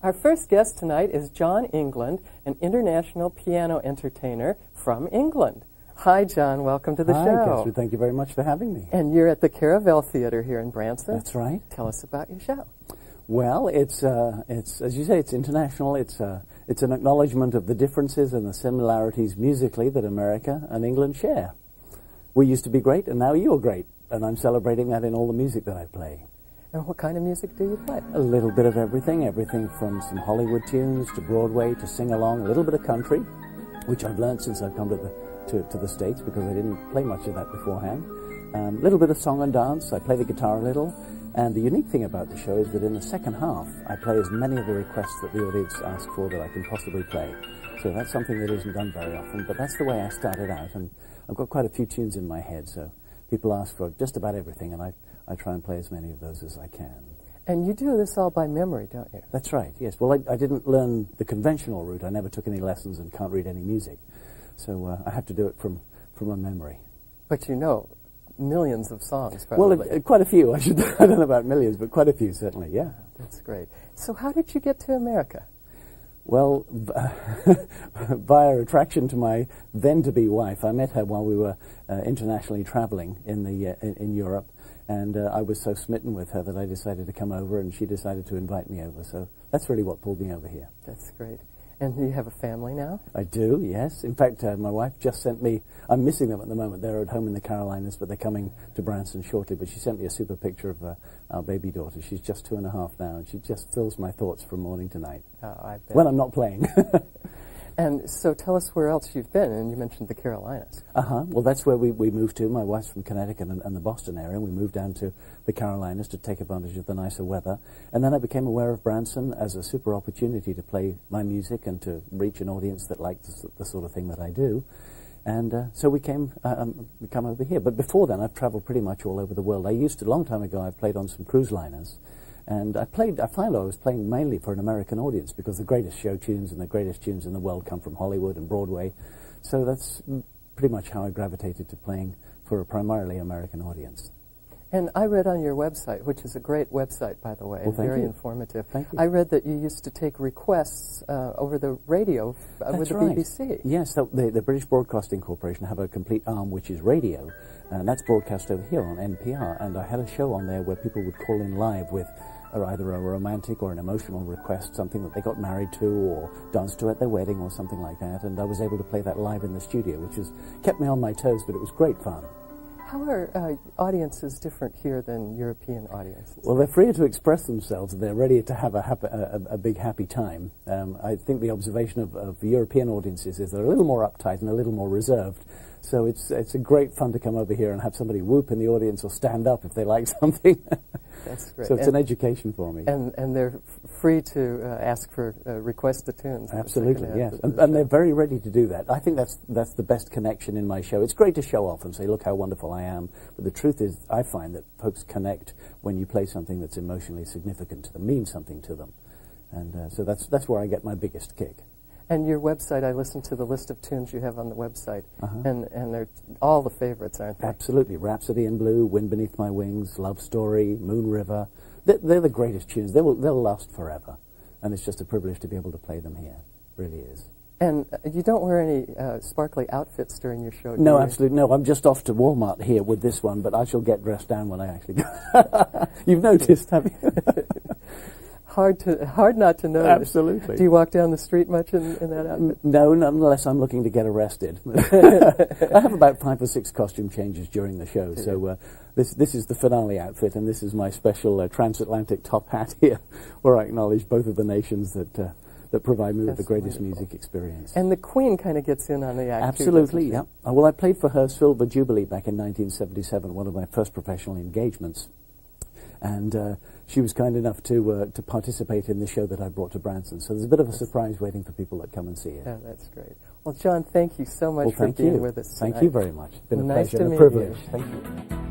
Our first guest tonight is John England, an international piano entertainer from England. Hi, John. Welcome to the show. Hi, Catherine. Thank you very much for having me. And you're at the Caravel Theatre here in Branson. That's right. Tell us about your show. Well, it's as you say, it's international. It's an acknowledgement of the differences and the similarities musically that America and England share. We used to be great, and now you're great, and I'm celebrating that in all the music that I play. And what kind of music do you play? A little bit of everything from some Hollywood tunes to Broadway to sing-along, a little bit of country, which I've learned since I've come to the States because I didn't play much of that beforehand. A little bit of song and dance. I play the guitar a little. And the unique thing about the show is that in the second half, I play as many of the requests that the audience ask for that I can possibly play. So that's something that isn't done very often, but that's the way I started out. And I've got quite a few tunes in my head, so people ask for just about everything, and I try and play as many of those as I can. And you do this all by memory, don't you? That's right, yes. Well, I didn't learn the conventional route. I never took any lessons and can't read any music. So I have to do it from a memory. But you know millions of songs, probably. Well, quite a few. I don't know about millions, but quite a few, certainly, yeah. That's great. So how did you get to America? Well, via attraction to my then-to-be wife. I met her while we were internationally traveling in Europe, and I was so smitten with her that I decided to come over, and she decided to invite me over. So that's really what pulled me over here. That's great. And you have a family now? I do, yes. In fact, my wife just sent me, I'm missing them at the moment. They're at home in the Carolinas, but they're coming to Branson shortly. But she sent me a super picture of our baby daughter. She's just 2.5 now, and she just fills my thoughts from morning to night. Oh, I bet. When I'm not playing. And so tell us where else you've been, and you mentioned the Carolinas. Well, that's where we moved to. My wife's from Connecticut and the Boston area, and we moved down to the Carolinas to take advantage of the nicer weather. And then I became aware of Branson as a super opportunity to play my music and to reach an audience that liked the sort of thing that I do. And so we come over here. But before then, I've traveled pretty much all over the world. A long time ago, I played on some cruise liners. And I found I was playing mainly for an American audience because the greatest show tunes and the greatest tunes in the world come from Hollywood and Broadway. So that's pretty much how I gravitated to playing for a primarily American audience. And I read on your website, which is a great website, by the way, well, very you. informative. Thank you. I read that you used to take requests over the radio with the right. BBC. Yes, the British Broadcasting Corporation have a complete arm which is radio, and that's broadcast over here on NPR. And I had a show on there where people would call in live with either a romantic or an emotional request, something that they got married to or danced to at their wedding or something like that. And I was able to play that live in the studio, which has kept me on my toes, but it was great fun. How are audiences different here than European audiences? Well, they're freer to express themselves. They're ready to have a big happy time. I think the observation of European audiences is they're a little more uptight and a little more reserved. So it's a great fun to come over here and have somebody whoop in the audience or stand up if they like something. That's great. So it's an education for me. And they're free to ask for request tunes. Absolutely, yes. And they're very ready to do that. I think that's the best connection in my show. It's great to show off and say, look how wonderful I am. But the truth is, I find that folks connect when you play something that's emotionally significant to them, means something to them. And so that's where I get my biggest kick. And your website, I listened to the list of tunes you have on the website, and they're all the favorites, aren't they? Absolutely. Rhapsody in Blue, Wind Beneath My Wings, Love Story, Moon River. They're the greatest tunes. They'll last forever. And it's just a privilege to be able to play them here. It really is. And you don't wear any sparkly outfits during your show, do No, you? absolutely. No, I'm just off to Walmart here with this one, but I shall get dressed down when I actually go. You've noticed, have you? Hard not to notice. Absolutely. Do you walk down the street much in that outfit? No, not unless I'm looking to get arrested. I have about 5 or 6 costume changes during the show, so this is the finale outfit, and this is my special transatlantic top hat here, where I acknowledge both of the nations that provide me with the greatest music experience. And the Queen kind of gets in on the act, absolutely, too, yeah. Well, I played for her Silver Jubilee back in 1977, one of my first professional engagements. And she was kind enough to participate in the show that I brought to Branson. So there's a bit of a surprise waiting for people that come and see it. Yeah, that's great. Well, John, thank you so much for being with us tonight. Thank you very much. It's been a nice pleasure and a meet privilege. You. Thank you.